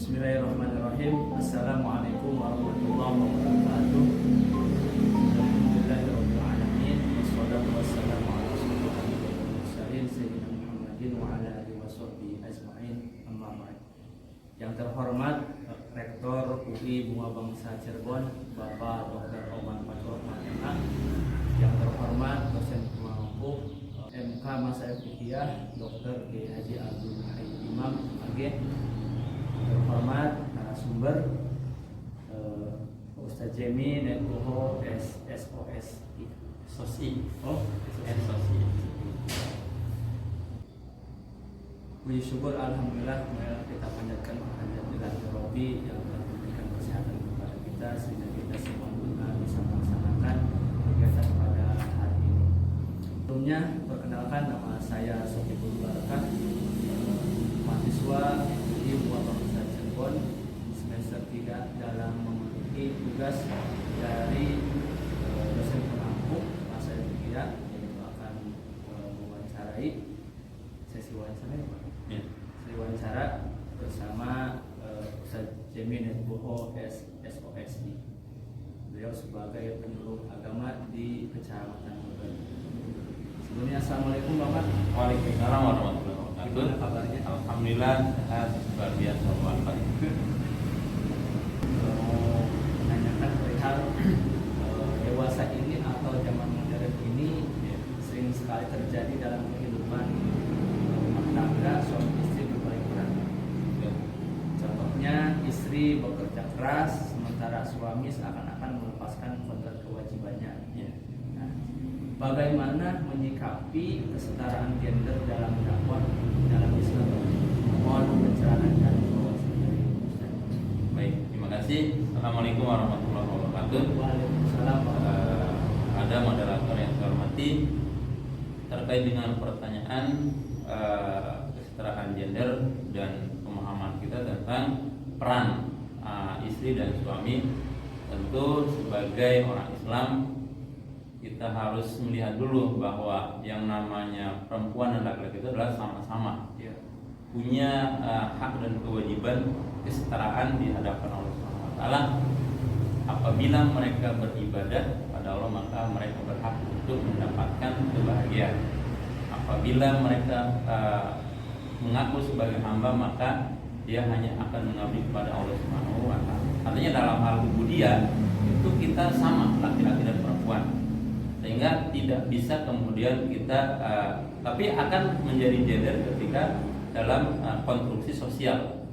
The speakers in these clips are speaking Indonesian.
Bismillahirrahmanirrahim. Assalamualaikum warahmatullahi wabarakatuh. Alhamdulillahirabbil alamin wassalatu wassalamu ala asyrofil mursalin sayyidina Muhammadin wa ala alihi washabbihi ajmain. Amma ba'd. Yang terhormat Rektor UI Bunga Bangsa Cirebon, Bapak Dr. Oman Fathurrahman MA. Yang terhormat dosen pemangku MK Masail Fiqhiyah Dr. Kiai Haji Abdul Muhyi Imam AG. Terhormat narasumber Ustaz Jemi Nekoho SOSI. Puji syukur alhamdulillah kita panjatkan kehadirat Rabbi yang telah memberikan kesehatan kepada kita sehingga kita semua bisa melaksanakan kegiatan pada hari ini. Sebelumnya perkenalkan, nama saya Sohibul Barakah, mahasiswa di Bunga Bangsa Cirebon semester 3 dalam memenuhi tugas dari dosen pengampu Masail Fiqhiyah, yaitu akan mewawancarai sesi wawancara bersama Ustaz Jemi Nekoho SOSI. Beliau sebagai penyuluh agama di Kecamatan Bogor. Sebelumnya assalamualaikum Bapak. Waalaikumsalam warahmatullahi wabarakatuh. Gimana kabarnya? Alhamdulillah sehat, luar biasa wafat. Mau menanyakan perihal dewasa ini atau zaman modern ini sering sekali terjadi dalam kehidupan rumah tangga, suami istri berbaik peran. Contohnya istri bekerja keras sementara suami seakan-akan melepaskan kontrak kewajibannya. Nah, bagaimana menyikapi kesetaraan gender dalam dakwah dalam Islam? Mohon pencerahan dan wawasan dari Ustaz. Baik, terima kasih. Assalamualaikum warahmatullahi wabarakatuh. Waalaikumsalam. Ada moderator yang saya hormati terkait dengan pertanyaan kesetaraan gender dan pemahaman kita tentang peran istri dan suami. Tentu sebagai orang Islam kita harus melihat dulu bahwa yang namanya perempuan dan laki-laki itu adalah sama-sama punya hak dan kewajiban kesetaraan di hadapan Allah Subhanahu wa taala. Apabila mereka beribadah pada Allah, maka mereka berhak untuk mendapatkan kebahagiaan. Apabila mereka mengaku sebagai hamba, maka dia hanya akan mengabdi kepada Allah Subhanahu wa taala. Artinya dalam hal ubudiyah itu kita sama, laki-laki dan perempuan. Sehingga tidak bisa kemudian kita tapi akan menjadi gender ketika dalam konstruksi sosial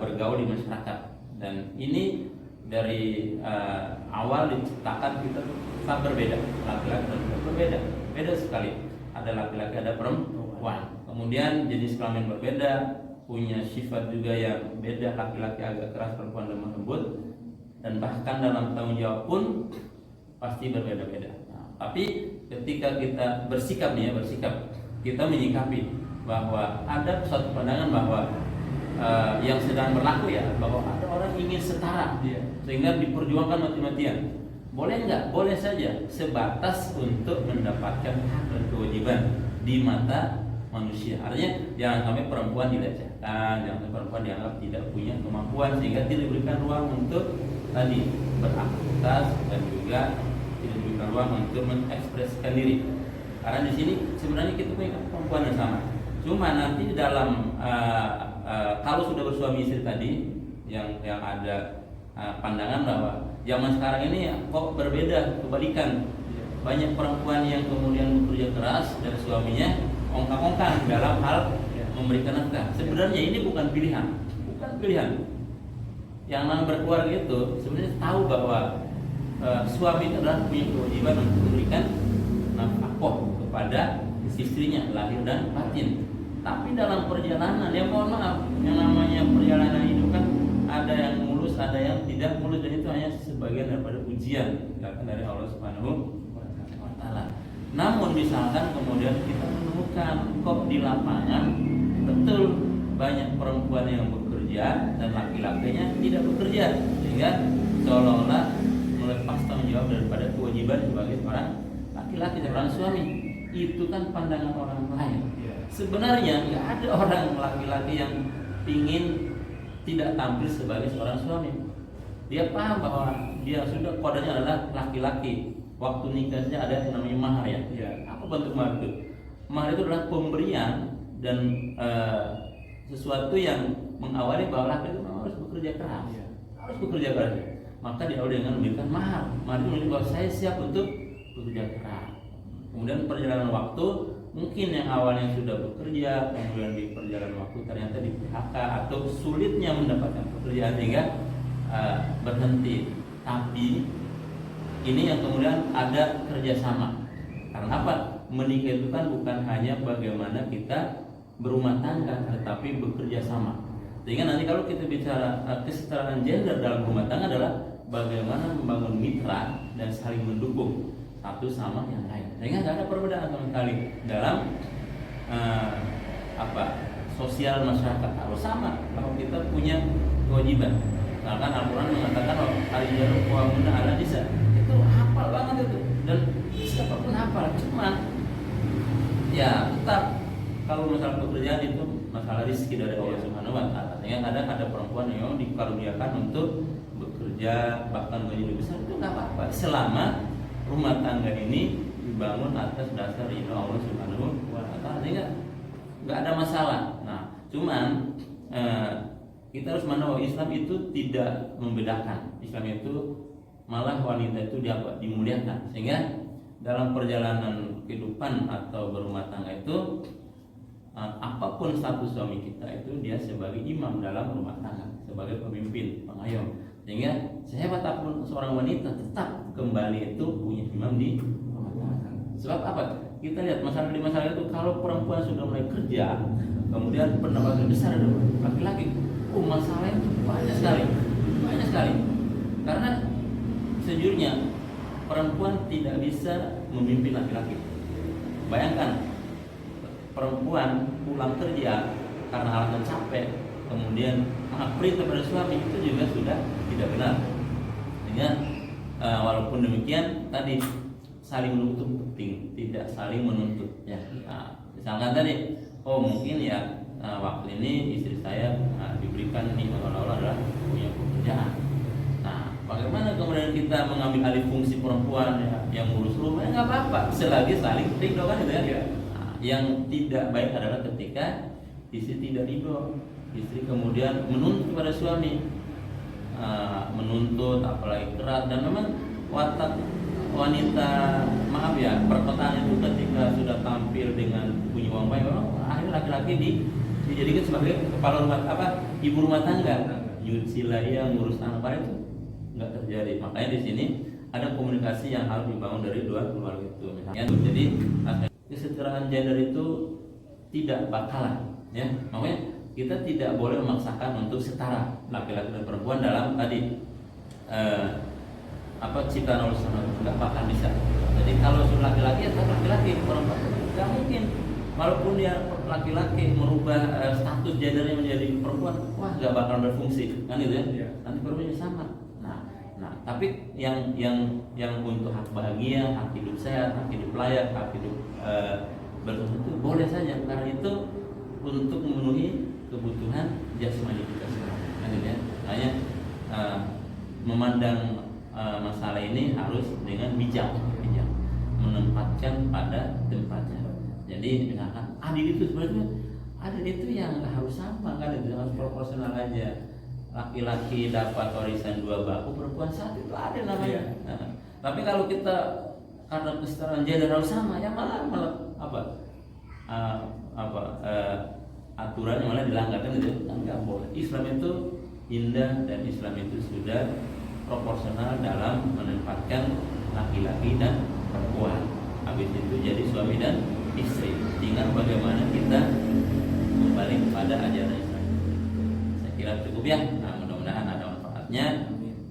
bergaul di masyarakat. Dan ini dari awal diciptakan kita sangat berbeda, laki-laki dan perempuan beda sekali. Ada laki-laki, ada perempuan. Kemudian jenis kelamin berbeda, punya sifat juga yang beda, laki-laki agak keras, perempuan lemah lembut, dan bahkan dalam tanggung jawab pun pasti berbeda-beda. Tapi ketika kita bersikap, kita menyikapi bahwa ada suatu pandangan bahwa yang sedang berlaku bahwa ada orang ingin setara, sehingga diperjuangkan mati-matian. Boleh nggak? Boleh saja, sebatas untuk mendapatkan hak dan kewajiban di mata manusia. Artinya jangan sampai perempuan dilecehkan, jangan sampai perempuan dianggap tidak punya kemampuan sehingga tidak diberikan ruang untuk tadi beraktivitas dan juga tidak diberikan ruang untuk mengekspresikan diri. Karena di sini sebenarnya kita punya kemampuan yang sama. Cuma nanti dalam kalau sudah bersuami istri tadi yang ada pandangan bahwa zaman sekarang ini kok berbeda, kebalikan. Banyak perempuan yang kemudian bekerja keras dan suaminya ongkang-ongkang dalam hal memberikan nafkah. Sebenarnya ini bukan pilihan. Yang namanya berkeluarga itu sebenarnya tahu bahwa suami adalah punya kewajiban untuk memberikan nafkah kepada istrinya lahir dan batin. Tapi dalam perjalanan, mohon maaf, yang namanya perjalanan hidup kan ada yang mulus, ada yang tidak mulus, dan itu hanya sebagian daripada ujian dari Allah Subhanahu wa taala. Namun misalkan kemudian kita menemukan kok di lapangan betul banyak perempuan yang bekerja dan laki-lakinya tidak bekerja, sehingga seolah-olah melepas tanggung jawab daripada kewajiban sebagai seorang laki-laki, seorang suami. Itu kan pandangan orang lain. Sebenarnya nggak ada orang laki-laki yang ingin tidak tampil sebagai seorang suami. Dia paham bahwa dia sudah kodenya adalah laki-laki. Waktu nikahnya ada yang namanya mahar ya. Iya. Apa bentuk mahar itu? Mahar itu adalah pemberian dan sesuatu yang mengawali bahwa laki itu harus bekerja keras, Iya. harus bekerja keras. Maka diawali dengan memberikan mahar. Mahar itu menunjukkan bahwa saya siap untuk bekerja keras. Kemudian perjalanan waktu, mungkin yang awalnya sudah bekerja, kemudian di perjalanan waktu ternyata di PHK atau sulitnya mendapatkan pekerjaan sehingga berhenti. Tapi ini yang kemudian ada kerjasama. Karena apa? Menikah itu kan bukan hanya bagaimana kita berumah tangga, tetapi bekerja sama. Sehingga nanti kalau kita bicara kesetaraan gender dalam rumah tangga adalah bagaimana membangun mitra dan saling mendukung satu sama yang lain. Sehingga nggak ada perbedaan sama sekali dalam sosial masyarakat, harus sama. Kalau kita punya kewajiban, misalkan Al-Quran mengatakan al-rijalu qawwamuna 'ala nisa, itu hafal banget itu, dan siapapun hafal. Cuman ya tetap kalau masalah pekerjaan itu masalah rezeki dari Allah Subhanahu wa taala. Sehingga kadang ada perempuan yang dikaruniakan untuk bekerja bahkan gaji lebih besar, itu nggak apa-apa selama rumah tangga ini dibangun atas dasar ridho Allah Subhanahu wa taala. Sehingga nggak ada masalah. Nah, cuman kita harus memahami bahwa Islam itu tidak membedakan. Islam itu malah wanita itu dimuliakan. Sehingga dalam perjalanan kehidupan atau berumah tangga itu apapun status suami kita itu dia sebagai imam dalam rumah tangga, sebagai pemimpin, pengayom. Sehingga sehebat apapun seorang wanita tetap kembali itu punya imam di rumah tangga. Sebab apa? Kita lihat masalah itu kalau perempuan sudah mulai kerja, kemudian pendapatan besar dari laki-laki, masalahnya itu banyak sekali. Karena sejujurnya perempuan tidak bisa memimpin laki-laki. Bayangkan perempuan pulang kerja karena alasan capek, kemudian perintah pada suami, itu juga sudah tidak benar. Sehingga walaupun demikian tadi saling menuntut penting, tidak saling menuntut ya. Misalkan tadi mungkin ya waktu ini istri saya diberikan nikmat Allah adalah punya pekerjaan. Nah, bagaimana kemudian kita mengambil alih fungsi perempuan yang ngurus rumah? Nggak apa-apa, selagi saling ridho kan gitu ya. Nah, yang tidak baik adalah ketika istri tidak ridho, istri kemudian menuntut kepada suami, menuntut apalagi keras. Dan memang watak wanita, maaf ya, perkotaan itu ketika sudah tampil dengan punya uang banyak, akhirnya laki-laki dijadikan sebagai kepala rumah ibu rumah tangga. Yudsila yang ngurus anak itu nggak terjadi. Makanya di sini ada komunikasi yang harus dibangun dari dua keluarga itu. Misalnya, jadi kesetaraan gender itu tidak bakalan, ya. Makanya kita tidak boleh memaksakan untuk setara laki-laki dan perempuan dalam tadi ciptaan Allah Subhanahu, nggak bakal bisa. Jadi kalau laki-laki atau laki-laki, perempuan nggak mungkin. Walaupun dia laki-laki merubah status gendernya menjadi perempuan, nggak bakal berfungsi, kan itu ya? Nanti perempuannya sama. Nah, tapi yang untuk hak bahagia, hak hidup sehat, hak hidup layak, hak hidup bertentu itu boleh saja, karena itu untuk memenuhi kebutuhan jasmani kita semua, kan itu ya? Hanya memandang masalah ini harus dengan bijak, menempatkan pada tempatnya. Jadi misalkan adil itu sebenarnya yang nggak harus sama, kan itu harus proporsional aja. Laki-laki dapat warisan 2 baku, perempuan 1, itu adil namanya. Nah, tapi kalau kita karena kesetaraan gender harus sama, ya malah aturannya malah dilanggar, kan itu kan nggak boleh. Islam itu indah dan Islam itu sudah proporsional dalam menempatkan laki-laki dan perempuan. Habis itu jadi suami dan istri. Tinggal bagaimana kita kembali kepada ajaran Islam. Saya kira cukup ya. Nah, mudah-mudahan ada manfaatnya.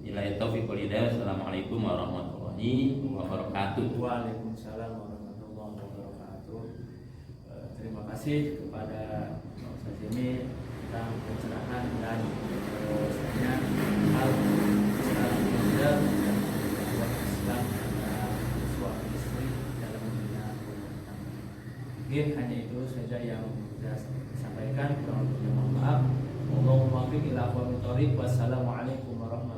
Billahi taufiq wal hidayah. Assalamualaikum warahmatullahi wabarakatuh. Waalaikumsalam warahmatullahi wabarakatuh. Terima kasih kepada Pak Ustaz Jemi tentang pencerahan dan bahwasanya hal sekarang gender dan buat Islam antara suami istri dalam dunia rumah tangga. Mungkin hanya itu saja yang saya sampaikan. Kurang lebihnya mohon maaf. Allah taufiq ila aqwamit thoriq. Wassalamualaikum warahmatullahi